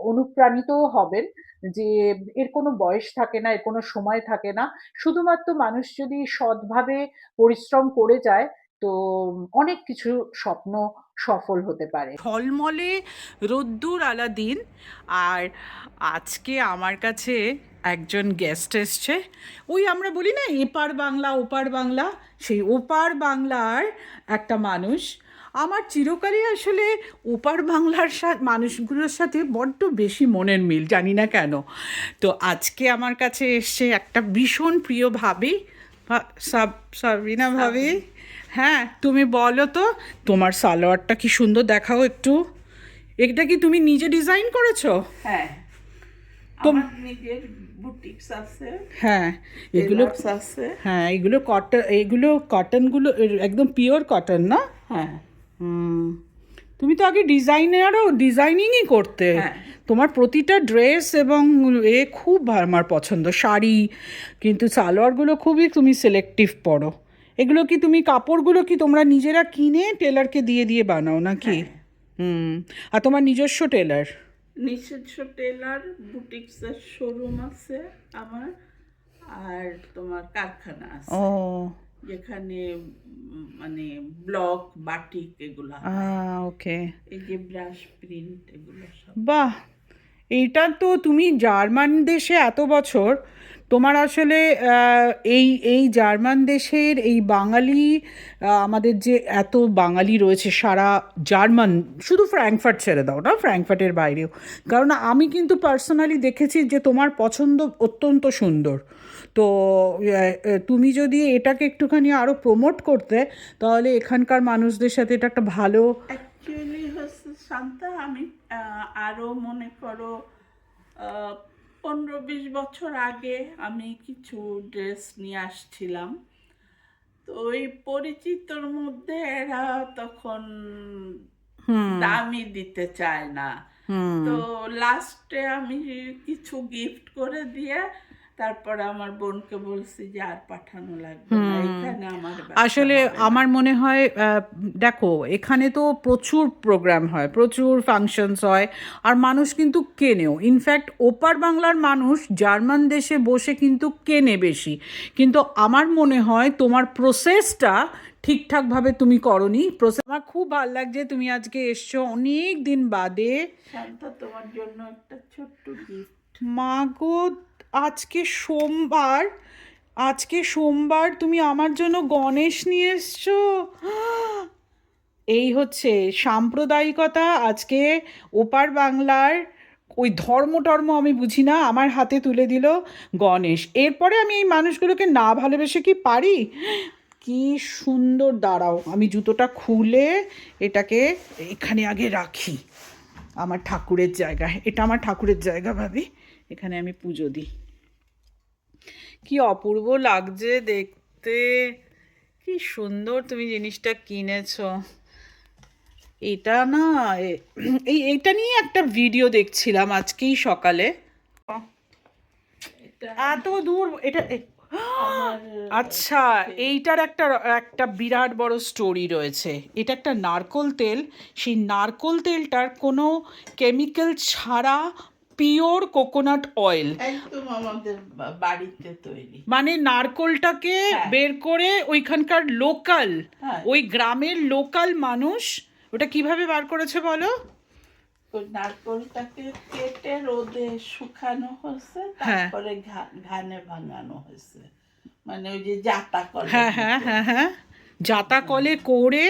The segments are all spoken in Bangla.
অনুপ্রাণিতও হবেন যে এর কোনো বয়স থাকে না, এর কোনো সময় থাকে না। শুধুমাত্র মানুষ যদি সৎভাবে পরিশ্রম করে যায়, তো অনেক কিছু স্বপ্ন সফল হতে পারে। ঝলমলে রোদ্দুর আলা দিন। আর আজকে আমার কাছে একজন গেস্ট এসছে। ওই আমরা বলি না এপার বাংলা ওপার বাংলা, সেই ওপার বাংলার একটা মানুষ। আমার চিরকালই আসলে ওপার বাংলার মানুষগুলোর সাথে বড্ড বেশি মনের মিল, জানি না কেন। তো আজকে আমার কাছে এসছে একটা ভীষণ প্রিয় ভাবি, সাবিনা ভাবি। হ্যাঁ, তুমি বলো তো, তোমার সালোয়ারটা কি সুন্দর, দেখাও একটু। এটা কি তুমি নিজে ডিজাইন করেছো? হ্যাঁ, তো আমার নিজের বুটিক্স আছে, হ্যাঁ, এগুলো টেলার্স আছে। হ্যাঁ এগুলো কটন, এগুলো কটনগুলো একদম পিওর কটন না? হ্যাঁ হুম। তুমি তো আগে ডিজাইনিংই করতে। হ্যাঁ তোমার প্রতিটা ড্রেস এবং খুব আমার পছন্দ, শাড়ি, কিন্তু সালোয়ারগুলো খুবই তুমি সিলেক্টিভ পরো। এগুলো কি তুমি কাপড়গুলো কি তোমরা নিজেরা কিনে টেলারকে দিয়ে দিয়ে বানাও নাকি? হ্যাঁ, হুম। আর তোমার নিজস্ব টেলার? নিজস্ব টেলার, বুটিক্সের শোরুম আছে আমার, আর তোমার কারখানা আছে ও, যেখানে মানে ব্লক বাটিক এগুলা হয়। ওকে। এই যে ব্রাশ প্রিন্ট এগুলো সব। বাহ, এইটা তো তুমি জার্মান দেশে এত বছর, তোমার আসলে এই এই জার্মান দেশের এই বাঙালি, আমাদের যে এত বাঙালি রয়েছে সারা জার্মান, শুধু ফ্র্যাঙ্কফার্ট ছেড়ে দাও না, ফ্র্যাঙ্কফার্টের বাইরেও, কারণ আমি কিন্তু পার্সোনালি দেখেছি যে তোমার পছন্দ অত্যন্ত সুন্দর। তো তুমি যদি এটাকে একটুখানি আরও প্রমোট করতে, তাহলে এখানকার মানুষদের সাথে এটা একটা ভালো। অ্যাকচুয়ালি হচ্ছে শান্তা, আমি আরও মনে করো 15-20 বছর আগে আমি কিছু ড্রেস নিয়ে আসছিলাম। তো ওই পরিচিতর মধ্যে এরা তখন হুম। দামই দিতে চায় না। হুম। তো লাস্টে আমি কিছু গিফট করে দিয়ে তারপর আমার বোনকে বলছি যে আর পাঠানো লাগবে না, এখানে আমার ব্যবসা আসলে হবে না। আমার মনে হয়, দেখো এখানে তো প্রচুর প্রোগ্রাম হয়, প্রচুর ফাংশনস হয়, আর মানুষ কিন্তু কেনেও। ইনফ্যাক্ট ওপার বাংলার মানুষ জার্মান দেশে বসে কিন্তু কেনে বেশি। কিন্তু আমার মনে হয় তোমার প্রসেসটা ঠিকঠাকভাবে তুমি করনি। প্রসেস আমার খুব ভালো লাগছে, তুমি আজকে এসছো অনেক দিন বাদে। শান্তা, তোমার জন্য একটা ছোট্ট গিফট। মা গো, আজকে সোমবার, আজকে সোমবার তুমি আমার জন্য গণেশ নিয়ে এসছো? এই হচ্ছে সাম্প্রদায়িকতা আজকে। ওপার বাংলার ওই ধর্ম টর্ম আমি বুঝি না, আমার হাতে তুলে দিল গণেশ। এরপরে আমি এই মানুষগুলোকে না ভালোবেসে কি পারি? কি সুন্দর, দাঁড়াও আমি জুতোটা খুলে এটাকে এখানে আগে রাখি, আমার ঠাকুরের জায়গায়। এটা আমার ঠাকুরের জায়গা ভাবি, এখানে আমি পুজো দিই। কি অপূর্ব লাগছে দেখতে, কি সুন্দর তুমি জিনিসটা কিনেছো। এটা না, এইটা নিয়ে একটা ভিডিও দেখছিলাম আজকেই সকালে। এটা এত দূর এটা আমার আচ্ছা, এইটার একটা একটা বিরাট বড় স্টোরি রয়েছে। এটা একটা নারকোল তেল, সেই নারকোল তেলটার কোনো কেমিক্যাল ছাড়া পিওর কোকোনাট অয়েল। একদম আমাদের বাড়িতে তৈরি। মানে নারকোলটাকে হ্যাঁ বের করে ওইখানকার লোকাল, হ্যাঁ, ওই গ্রামের লোকাল মানুষ ওটা কিভাবে বার করেছে বলো? ওই নারকোলটাকে কেটে রোদে শুকানো হয়েছে, হ্যাঁ তারপরে ঘানে ভাঙানো হয়েছে, মানে ওই যে জাতা কলের হ্যাঁ হ্যাঁ মতো। হ্যাঁ হ্যাঁ, জাতা কলে করে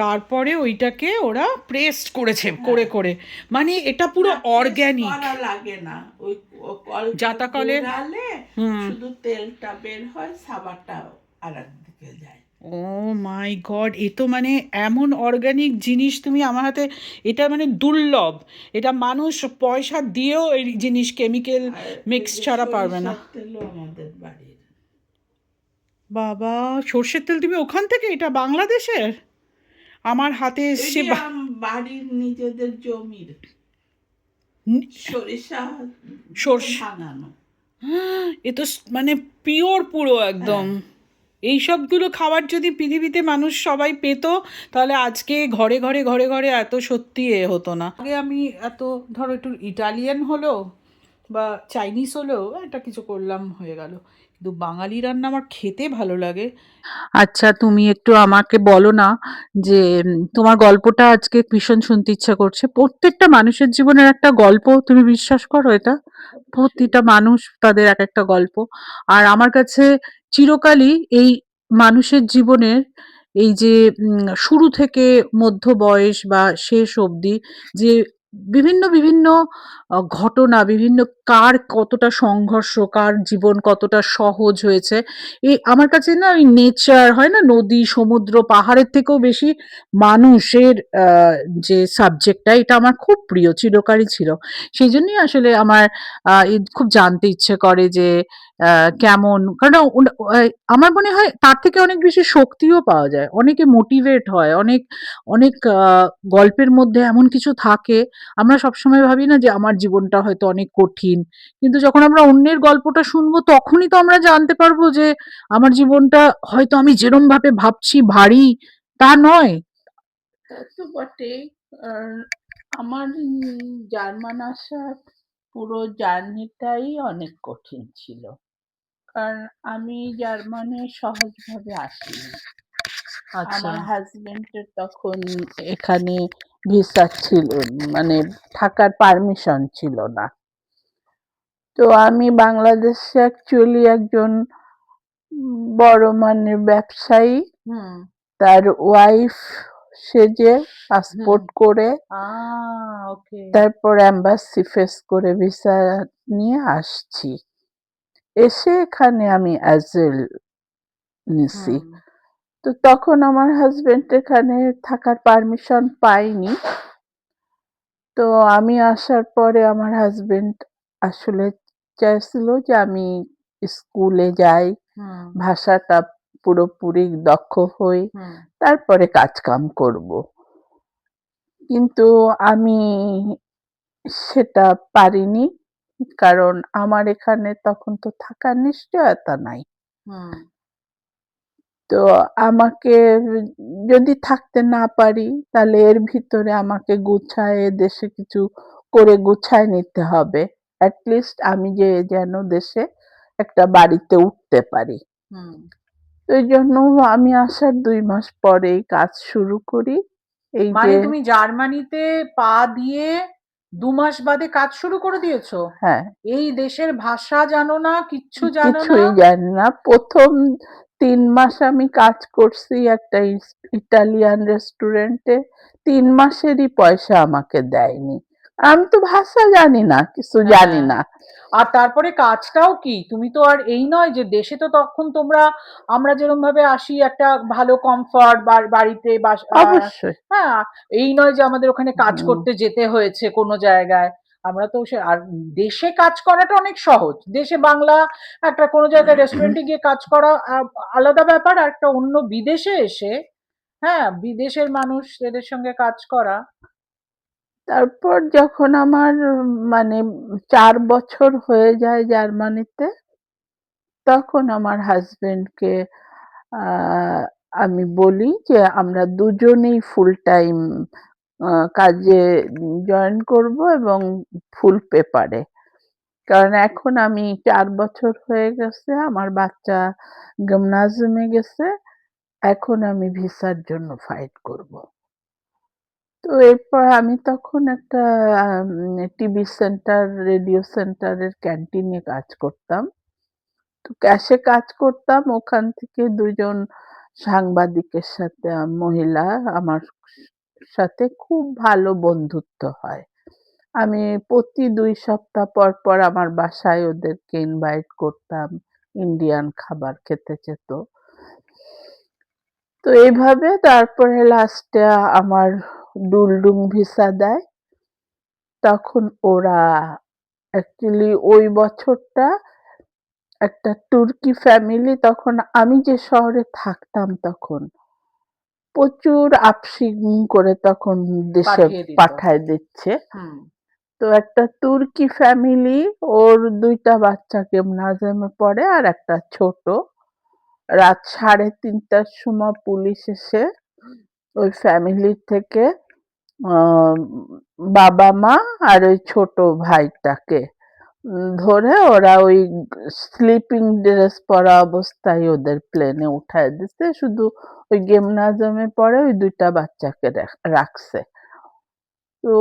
তারপরে ওইটাকে ওরা প্রেস্ট করেছে হ্যাঁ, করে করে, মানে এটা পুরো না পেস্ট অর্গ্যানিক। করা লাগে না, ওই কলটা জাতা কলে। ঘুরালে হুম। শুধু তেলটা বের হয়, সাবারটা আর একদিকে যায়। ও মাই গড, এ তো মানে এমন অর্গানিক জিনিস তুমি আমার হাতে, এটা মানে দুর্লভ। এটা মানুষ পয়সা দিয়েও এই জিনিস কেমিক্যাল আর এই মিক্স যে ছাড়া পারবে না। সরিষার তেলও আমাদের বাড়ির। বাবা, সর্ষের তেল তুমি ওখান থেকে, এটা বাংলাদেশের? আমার হাতে ওই এসছে যে বাড়ির নিজেদের জমির সরিষা সর্ষে। ভাঙানো। এ তো মানে পিওর পুরো হ্যাঁ, একদম। এই সবগুলো খাবার যদি পৃথিবীতে মানুষ সবাই পেত, তাহলে আজকে ঘরে ঘরে ঘরে ঘরে এত সত্যি হতো না। আগে আমি এত, ধরো একটু ইটালিয়ান হলো বা চাইনিজ হলো, একটা কিছু করলাম, হয়ে গেল। কিন্তু বাঙালি রান্না আমার খেতে ভালো লাগে। আচ্ছা, তুমি একটু আমাকে বলো না যে তোমার গল্পটা আজকে ভীষণ শুনতে ইচ্ছা করছে। প্রত্যেকটা মানুষের জীবনের একটা গল্প, তুমি বিশ্বাস করো এটা? প্রতিটা মানুষ তাদের এক একটা গল্প। আর আমার কাছে চিরকালই এই মানুষের জীবনের এই যে শুরু থেকে মধ্য বয়স বা শেষ অবধি যে বিভিন্ন ঘটনা, বিভিন্ন কার কতটা সংঘর্ষ, কার জীবন কতটা সহজ হয়েছে, আমার কাছে না ওই নেচার হয় না, নদী, সমুদ্র, পাহাড়ের থেকেও বেশি মানুষের যে সাবজেক্টটা, এটা আমার খুব প্রিয়, চিরকালই ছিল। সেইজন্যই আসলে আমার খুব জানতে ইচ্ছে করে যে কেমন, কারণ আমার মনে হয় তার থেকে অনেক বেশি শক্তিও পাওয়া যায়। অনেকে মোটিভেট হয়, অনেক গল্পের মধ্যে এমন কিছু থাকে, আমরা সবসময় ভাবি না যে আমার জীবনটা হয়তো অনেক কঠিন। কিন্তু যখন আমরা অন্যের গল্পটা শুনবো, তখনই তো আমরা জানতে পারবো যে আমার জীবনটা হয়তো আমি যেরমভাবে ভাবছি ভারী, তা নয়। তা তো বটেই। আর আমার জার্মান আসার পুরো জার্নিটাই অনেক কঠিন ছিল, কারণ আমি জার্মানে সহজভাবে আসিনি। আচ্ছা। আমার হাজবেন্ডের তখন এখানে ভিসা ছিল, মানে থাকার পারমিশন ছিল না। তো আমি বাংলাদেশে অ্যাকচুয়ালি একজন বড় মানের ব্যবসায়ী, হুম। তার ওয়াইফ সেজে পাসপোর্ট করে ওকে। তারপর এম্বাসি ফেস করে ভিসা নিয়ে আসছি। এসে এখানে আমি অ্যাজেল নিছি। হুম। তো তখন আমার হাজবেন্ড এখানে থাকার পারমিশন পাইনি। তো আমি আসার পরে আমার হাজবেন্ড আসলে চাইছিল যে আমি স্কুলে যাই, হুম। ভাষাটা পুরোপুরি দক্ষ হই, হুম। তারপরে কাজকাম করব। কিন্তু আমি সেটা পারিনি, কারণ আমার এখানে তখন তো থাকার নিশ্চয়তা নাই। হুম। তো আমাকে যদি থাকতে না পারি, তাহলে এর ভিতরে আমাকে গুছায়ে দেশে কিছু করে গুছায় নিতে হবে। এট লিস্ট আমি যেন দেশে একটা বাড়িতে উঠতে পারি। হুম। তো এইজন্য আমি আসার ২ মাস পরেই কাজ শুরু করি। এই মানে যে তুমি জার্মানিতে পা দিয়ে ২ মাস বাদে কাজ শুরু করে দিয়েছো? হ্যাঁ, এই দেশের ভাষা জানো না, কিচ্ছু জানো না? কিছুই জানি না। ১ম ৩ মাস আমি কাজ করছি একটা ইটালিয়ান রেস্টুরেন্টে। ৩ মাসেরই পয়সা আমাকে দেয়নি। আমি তো ভাষা জানি না, কিছু জানি হ্যাঁ। না। আর তারপরে কাজটাও কি? তুমি তো আর এই নয় যে দেশে তো তখন আমরা যেরমভাবে আসি একটা ভালো কমফর্ট বাড়িতে অবশ্যই। হ্যাঁ, এই নয় যে আমাদের ওখানে কাজ হুম, করতে যেতে হয়েছে কোনো জায়গায়। আমরা তো আর দেশে কাজ করাটা অনেক সহজ। দেশে বাংলা একটা কোনো জায়গায় রেস্টুরেন্টে গিয়ে কাজ করা আলাদা ব্যাপার। আর একটা অন্য বিদেশে এসে, হ্যাঁ, বিদেশের মানুষ এদের সঙ্গে কাজ করা। তারপর যখন আমার মানে ৪ বছর হয়ে যায় জার্মানিতে, তখন আমার হাসব্যান্ডকে আ আমি বলি যে আমরা দুজনেই ফুল টাইম আ কাজে জয়েন করব এবং ফুল পেপারে। কারণ এখন আমি ৪ বছর হয়ে গেছে, আমার বাচ্চা গিমনাজিয়ামে গেছে। এখন আমি ভিসার জন্য ফাইট করব। তো এরপর আমি তখন একটা আম টিভি সেন্টার, রেডিও সেন্টারের ক্যান্টিনে কাজ করতাম। তো ক্যাশে কাজ করতাম। ওখান থেকে ২ জন সাংবাদিকের সাথে মহিলা আমার সাথে খুব ভালো বন্ধুত্ব হয়। আমি প্রতি ২ সপ্তাহ পর আমার বাসায় ওদেরকে ইনভাইট করতাম। ইন্ডিয়ান খাবার খেতে চেত। তো এভাবে তারপরে লাস্টে আমার ডুলডুং ভিসা দেয়। তখন ওরা অ্যাকচুয়ালি ওই বছরটা একটা তুর্কি ফ্যামিলি, তখন আমি যে শহরে থাকতাম তখন প্রচুর আফসিং করে তখন দেশে পাঠিয়ে দিত। পাঠায় দিচ্ছে। হুম। তো একটা তুর্কি ফ্যামিলি, ওর ২ টা বাচ্চা গিমনাজিয়ামে পড়ে আর একটা ছোট। রাত ৩:৩০টার সময় পুলিশ এসে ওই ফ্যামিলির থেকে বাবা-মা আর ওই ছোট ভাইটাকে ধরে ওরা ওই স্লিপিং ড্রেস পরা অবস্থায় ওদের প্লেনে উঠায় দিছে। শুধু ওই গিমনাজিয়ামে পড়ে ওই ২ টা বাচ্চাকে রাখছে। তো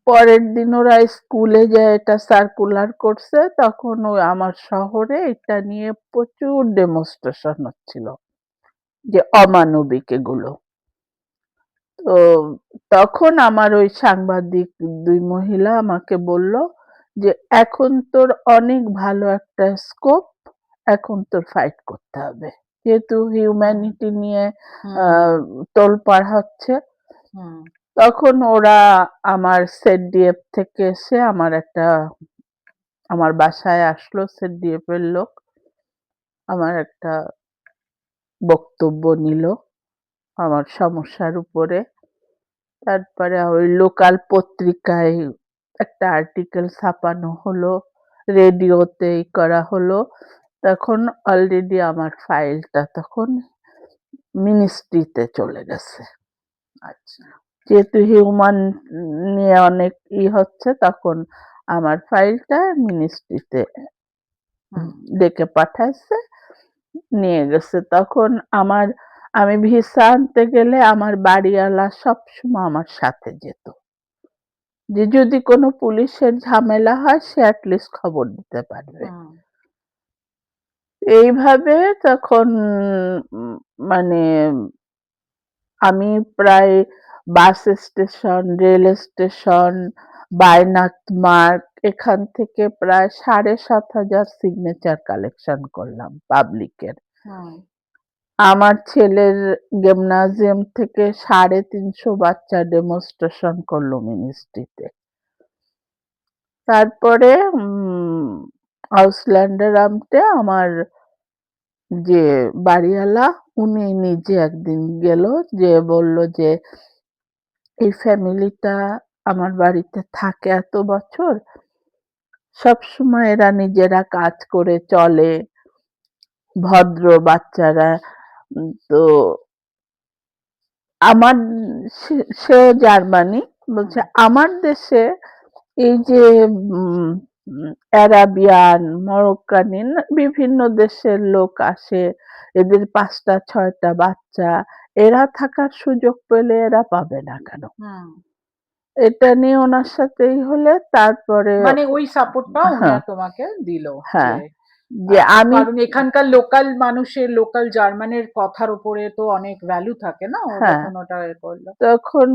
পরের দিন ওরা স্কুলে যেয়ে এটা সার্কুলার করছে, তখন ওই আমার শহরে এটা নিয়ে প্রচুর ডেমনস্ট্রেশন হচ্ছিল যে অমানবিক এগুলো। তো তখন আমার ওই সাংবাদিক ২ মহিলা আমাকে বলল যে, "এখন তোর অনেক ভালো একটা স্কোপ, এখন তোর ফাইট করতে হবে। যেহেতু হুম, হিউম্যানিটি নিয়ে আ হুম, তোলপাড় হচ্ছে।" হুম, তখন ওরা আমার ZDF থেকে এসে আমার বাসায় আসলো ZDF এর লোক। আমার একটা বক্তব্য নিল আমার সমস্যার উপরে। তারপরে ওই লোকাল পত্রিকায় একটা আর্টিকেল ছাপানো হলো, রেডিওতে করা হলো। তখন অলরেডি আমার ফাইলটা তখন মিনিস্ট্রিতে চলে গেছে। আচ্ছা। যেহেতু হিউম্যান নিয়ে অনেক হচ্ছে, তখন আমার ফাইলটা মিনিস্ট্রিতে হুম, ডেকে পাঠাইছে, নিয়ে গেছে। তখন আমি ভিসা আনতে গেলে আমার বাড়িওয়ালা সবসময় আমার সাথে যেত। যে যদি কোনো পুলিশের ঝামেলা হয় সে এটলিস্ট খবর দিতে পারবে। হুম, এইভাবে তখন উম মানে আমি প্রায় বাস স্টেশন, রেল স্টেশন, বায়নাথ মার্গ এখান থেকে প্রায় ৭,৫০০ সিগনেচার কালেকশন করলাম পাবলিকের। হুম, আমার ছেলের গিমনাজিয়াম থেকে ৩৫০ বাচ্চা ডেমনস্ট্রেশন করলো মিনিস্ট্রিতে। তারপরে আউসল্যান্ডের আমটে আমার যে বাড়িওয়ালা উনি নিজে একদিন গেল, যেয়ে বলল যে, "এই ফ্যামিলিটা আমার বাড়িতে থাকে এত বছর, সবসময় এরা নিজেরা কাজ করে চলে, ভদ্র বাচ্চারা। তো আমার সেও জার্মানি। বলছে, হুম, "আমার দেশে এই যে উম উম অ্যারাবিয়ান, মরক্কানিন বিভিন্ন দেশের লোক আসে। এদের ৫ টা ৬ টা বাচ্চা। এরা থাকার সুযোগ পেলে এরা পাবে না কেন?" হুম। এটা নিয়ে ওনার সাথেই হলে তারপরে মানে ওই সাপোর্টটা উনি হ্যাঁ, তোমাকে দিল যে হ্যাঁ, যে আমি কারণ এখানকার লোকাল মানুষের লোকাল জার্মানের কথার উপরে তো অনেক ভ্যালু থাকে না ও হ্যাঁ, যখন ওটা এ করলো। তখন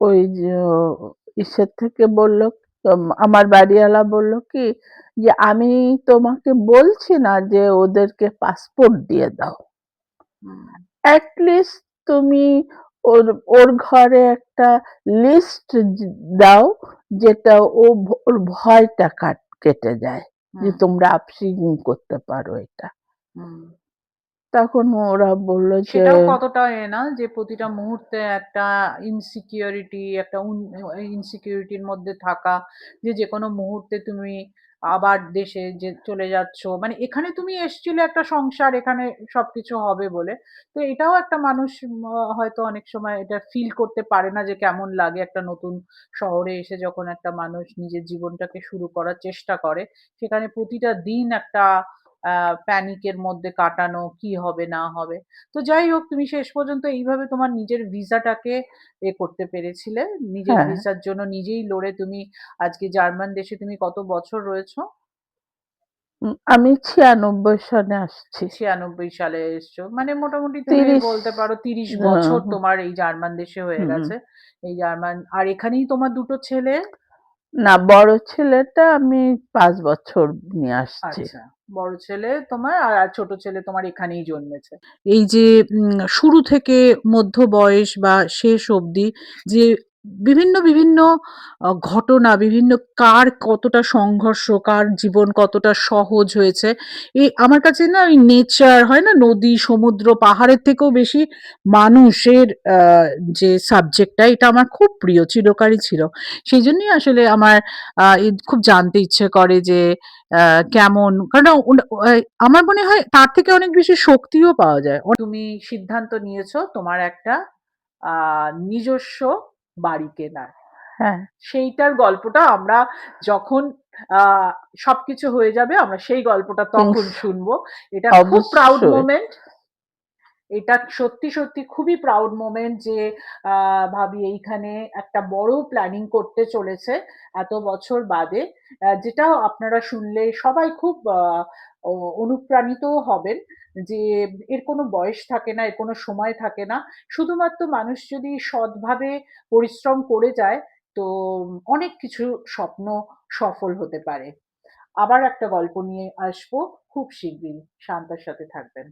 ওই যে ইসের থেকে বলল, আমার বাড়িওয়ালা বলল কি যে, "আমি তোমাকে বলছি না যে ওদেরকে পাসপোর্ট দিয়ে দাও। হুম, এট লিস্ট তুমি ওর ওর ঘরে একটা লিস্ট দাও, যেটা ওর ভয়টা কেটে যায়। যে হুম, তোমরা করতে পারো এটা।" হুম। তখন ওরা বলল যে সেটাও কতটা না যে প্রতিটা মুহূর্তে একটা একটা ইনসিকিউরিটির মধ্যে থাকা যে যেকোনো মুহূর্তে তুমি আবার দেশে যে চলে যাচ্ছ মানে এখানে তুমি এসছিলে একটা সংসার এখানে সবকিছু হবে বলে তো এটাও একটা মানুষ হয়তো অনেক সময় এটা ফিল করতে পারে না যে কেমন লাগে একটা নতুন শহরে এসে যখন একটা মানুষ নিজের জীবনটাকে শুরু করার চেষ্টা করে সেখানে প্রতিটা দিন একটা প্যানিকের মধ্যে কাটানো কি হবে না হবে তো যাই হোক তুমি শেষ পর্যন্ত এইভাবে তোমার নিজের ভিসাটাকে করতে পেরেছিলে। নিজের হ্যাঁ, ভিসার জন্য নিজেই লড়ে তুমি আজকে জার্মান দেশে তুমি কত বছর রয়েছো? আমি ৯৬ সনে আসছি। ৯৬ সালে এসছো। মানে মোটামুটি তুমি ৩০ বলতে পারো ৩০ আ বছর তোমার এই জার্মান দেশে হয়ে হুম। গেছে। এই জার্মান আর এখানেই তোমার ২ টো ছেলে? না, বড় ছেলেটা আমি ৫ বছর নিয়ে আসছি। আচ্ছা। বড় ছেলে তোমার আর ছোট ছেলে তোমার এখানেই জন্মেছে। এই যে শুরু থেকে মধ্য বয়স বা শেষ অবধি যে বিভিন্ন ঘটনা, কার কতটা সংঘর্ষ, কার জীবন কতটা সহজ হয়েছে। আমার কাছে না ওই নেচার হয় না, নদী, সমুদ্র, পাহাড়ের থেকেও বেশি মানুষের যে সাবজেক্টটা, এটা আমার খুব প্রিয়, চিরকালই ছিল। সেইজন্যই আসলে আমার খুব জানতে ইচ্ছে করে যে কেমন, কারণ আমার মনে হয় তার থেকে অনেক বেশি শক্তিও পাওয়া যায়। তুমি সিদ্ধান্ত নিয়েছো তোমার একটা নিজস্ব বাড়ি কেনার। হ্যাঁ, সেইটার গল্পটা আমরা যখন সবকিছু হয়ে যাবে, আমরা সেই গল্পটা তখন ইনস শুনবো। এটা খুব প্রাউড অবশ্যই। মোমেন্ট। এটা সত্যি খুবই প্রাউড মোমেন্ট যে ভাবি এইখানে একটা বড় প্ল্যানিং করতে চলেছে এত বছর বাদে। যেটা আপনারা শুনলে সবাই খুব অনুপ্রাণিতও হবেন যে এর কোনো বয়স থাকে না, এর কোনো সময় থাকে না। শুধুমাত্র মানুষ যদি সৎভাবে পরিশ্রম করে যায়, তো অনেক কিছু স্বপ্ন সফল হতে পারে। আবার একটা গল্প নিয়ে আসবো খুব শিগগিরই। শান্তার সাথে থাকবেন।